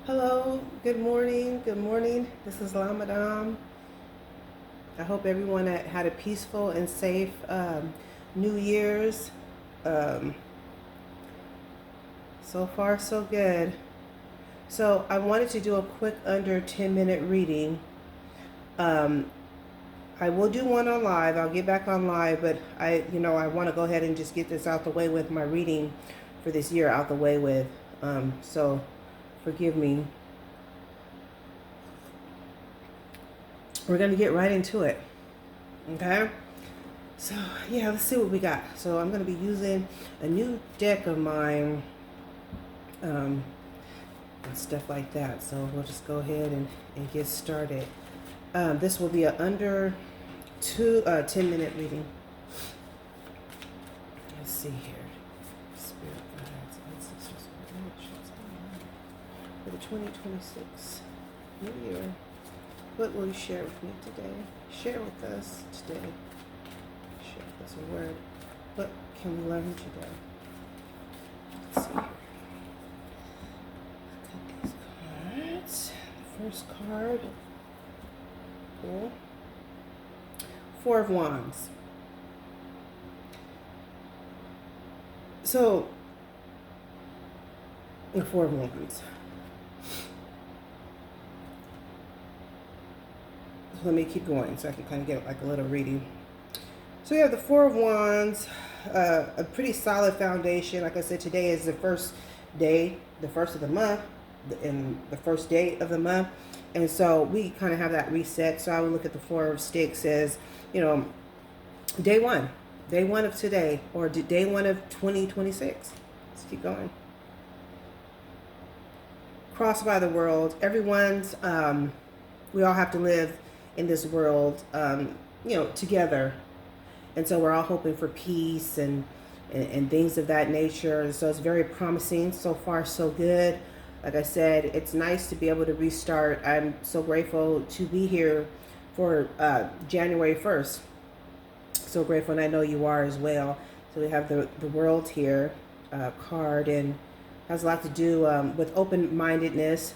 Hello, good morning, good morning. This is La Madame. I hope everyone had a peaceful and safe New Year's. Um, so far, so good. So, I wanted to do a quick under 10-minute reading. Um, I will do one on live. I'll get back on live, but I want to go ahead and just get this out the way with my reading for this year out the way with. So, forgive me. We're going to get right into it. Okay? So, yeah, let's see what we got. So, I'm going to be using a new deck of mine and stuff like that. So, we'll just go ahead and get started. This will be a under 10-minute reading. Let's see here. Spirit guides, ancestors, for the 2026 New Year. What will you share with me today? Share with us today. Share with us a word. What can we learn today? Let's see here. Cut these cards. The first card. Cool. Four of Wands. So, the Four of Wands. Let me keep going so I can kind of get like a little reading. So we have the Four of Wands, a pretty solid foundation. Like I said, today is the first day, the first of the month, and the first day of the month. And so we kind of have that reset. So I would look at the Four of Sticks as, day one of today, or day one of 2026. Let's keep going. Crossed by the world. Everyone's, we all have to live in this world, together. And so we're all hoping for peace and things of that nature. And so it's very promising. So far, so good. Like I said, it's nice to be able to restart. I'm so grateful to be here for January 1st. So grateful, and I know you are as well. So we have the world here card, and has a lot to do with open-mindedness,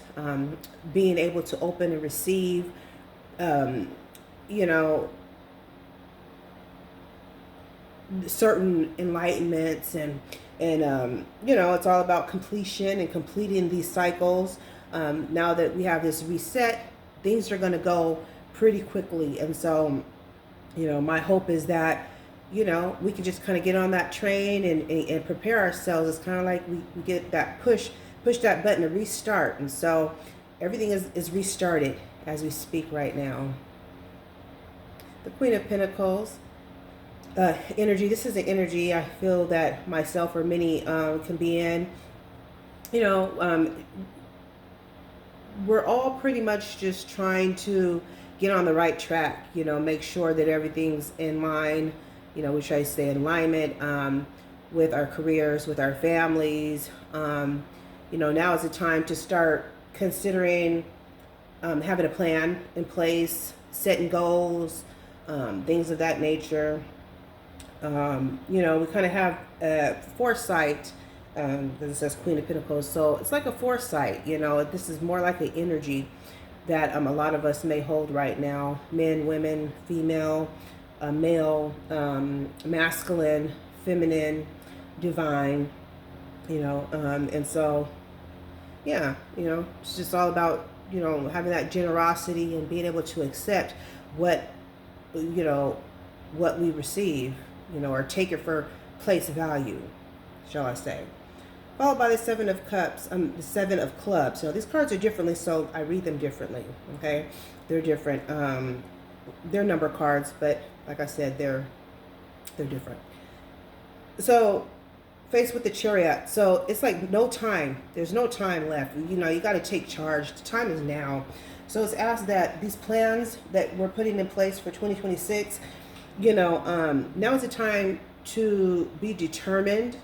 being able to open and receive, certain enlightenments, and it's all about completion and completing these cycles. Now that we have this reset, things are going to go pretty quickly. And so, my hope is that, we can just kind of get on that train and prepare ourselves. It's kind of like we get that push that button to restart. And so everything is restarted as we speak right now. The Queen of Pentacles. Energy. This is an energy I feel that myself or many can be in. We're all pretty much just trying to get on the right track. Make sure that everything's in line. We try to stay in alignment with our careers, with our families. Now is the time to start considering having a plan in place, setting goals, things of that nature. We kind of have foresight, because it says Queen of Pentacles. So it's like a foresight, this is more like an energy that a lot of us may hold right now. Men, women, female, male, masculine, feminine, divine, and so, yeah, it's just all about, having that generosity and being able to accept what, what we receive, or take it for place value, shall I say. Followed by the Seven of Cups, the Seven of Clubs. These cards are differently, so I read them differently, okay? They're different. They're number cards, but like I said, they're different. So, faced with the Chariot. So, it's like no time. There's no time left. You got to take charge. The time is now. So, it's asked that these plans that we're putting in place for 2026, now is the time to be determined.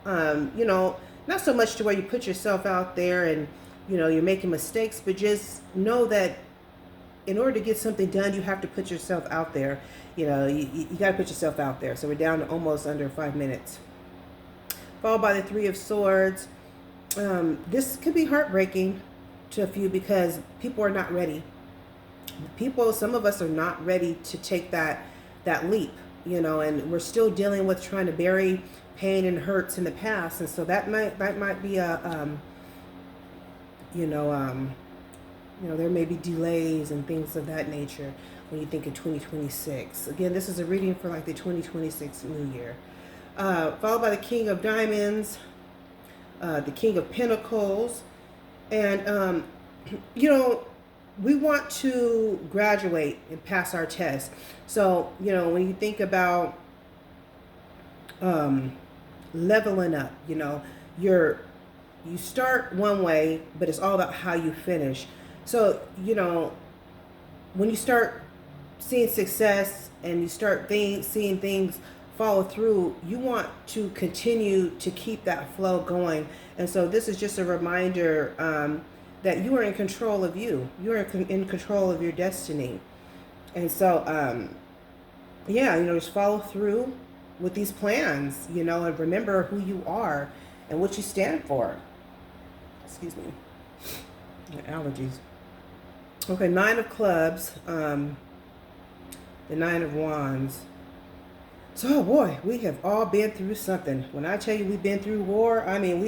Not so much to where you put yourself out there and, you're making mistakes, but just know that in order to get something done, you have to put yourself out there. You got to put yourself out there. So we're down to almost under 5 minutes. Followed by the Three of Swords. This could be heartbreaking. to a few because people are not ready. People, some of us are not ready to take that leap, and we're still dealing with trying to bury pain and hurts in the past, and so that might be a you know there may be delays and things of that nature when you think of 2026. Again, this is a reading for like the 2026 new year. Followed by the King of Diamonds, the King of Pentacles, and we want to graduate and pass our test. So when you think about leveling up, you start one way, but it's all about how you finish. So when you start seeing success and you start seeing things follow through, you want to continue to keep that flow going. And so this is just a reminder that you are in control of you. You are in control of your destiny. And so, just follow through with these plans, and remember who you are and what you stand for. Excuse me. Allergies. Okay, 9 of Clubs, the 9 of Wands. So, oh boy, we have all been through something. When I tell you we've been through war, I mean,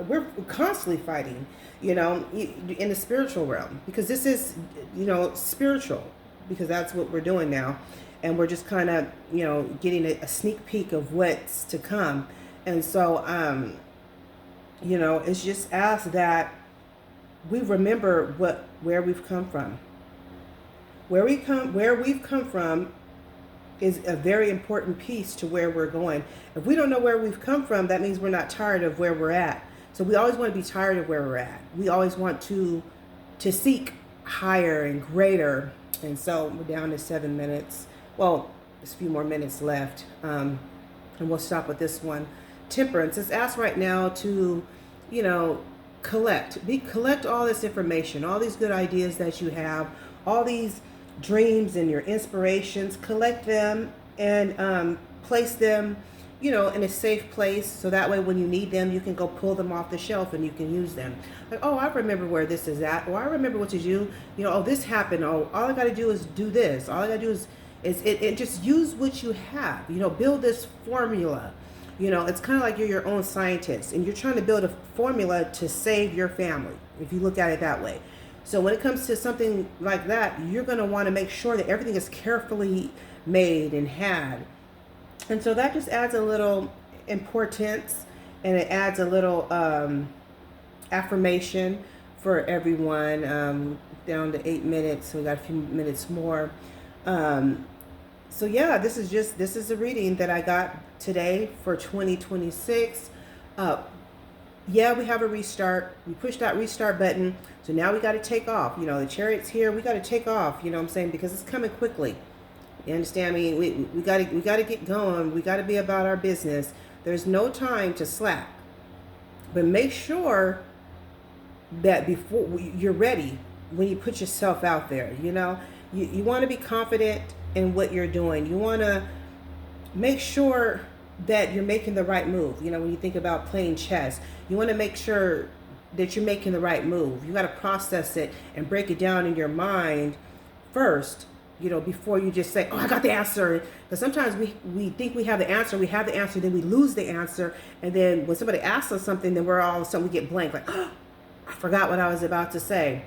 we're constantly fighting, in the spiritual realm, because this is, spiritual, because that's what we're doing now. And we're just kind of, getting a sneak peek of what's to come. And so, it's just asked that we remember where we've come from. Where we've come from is a very important piece to where we're going. If we don't know where we've come from, that means we're not tired of where we're at. So we always want to be tired of where we're at. We always want to seek higher and greater. And so we're down to 7 minutes. Well, there's a few more minutes left. And we'll stop with this one. Temperance. It's asked right now to, collect all this information, all these good ideas that you have, all these dreams and your inspirations, collect them and place them, in a safe place, so that way when you need them, you can go pull them off the shelf and you can use them. Like, oh, I remember where this is at, or I remember what to do. Oh, this happened. Oh, all I got to do is do this. All I got to do is just use what you have. Build this formula. It's kind of like you're your own scientist and you're trying to build a formula to save your family, if you look at it that way. So when it comes to something like that, you're going to want to make sure that everything is carefully made and had. And so that just adds a little importance, and it adds a little affirmation for everyone. Down to 8 minutes, so we got a few minutes more. So yeah, this is a reading that I got today for 2026. Yeah, we have a restart. We pushed that restart button. So now we got to take off. The Chariot's here. We got to take off, what I'm saying? Because it's coming quickly. You understand me? We got to get going. We got to be about our business. There's no time to slack. But make sure that before you're ready, when you put yourself out there, you want to be confident in what you're doing. You want to make sure that you're making the right move. When you think about playing chess, you want to make sure that you're making the right move. You got to process it and break it down in your mind first, before you just say, oh, I got the answer. Because sometimes we think we have the answer, then we lose the answer. And then when somebody asks us something, then we're all of a sudden we get blank, like, oh, I forgot what I was about to say.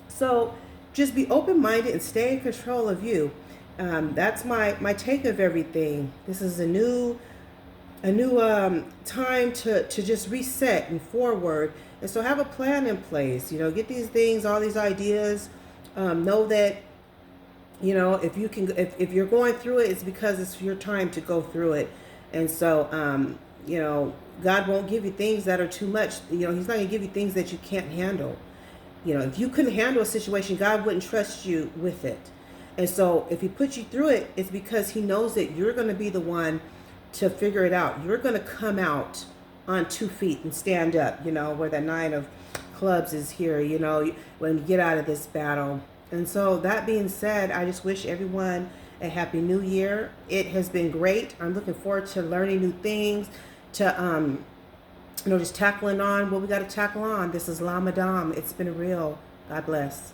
So just be open-minded and stay in control of you. That's my take of everything. This is a new time to just reset and forward. And so have a plan in place, get these things, all these ideas, know that, if you're going through it, it's because it's your time to go through it. And so, God won't give you things that are too much. He's not going to give you things that you can't handle. If you couldn't handle a situation, God wouldn't trust you with it. And so if he puts you through it, it's because he knows that you're going to be the one to figure it out. You're going to come out on 2 feet and stand up, where that 9 of Clubs is here, when you get out of this battle. And so that being said, I just wish everyone a happy new year. It has been great. I'm looking forward to learning new things, to just tackling on what we got to tackle on. This is La Madame. It's been real. God bless.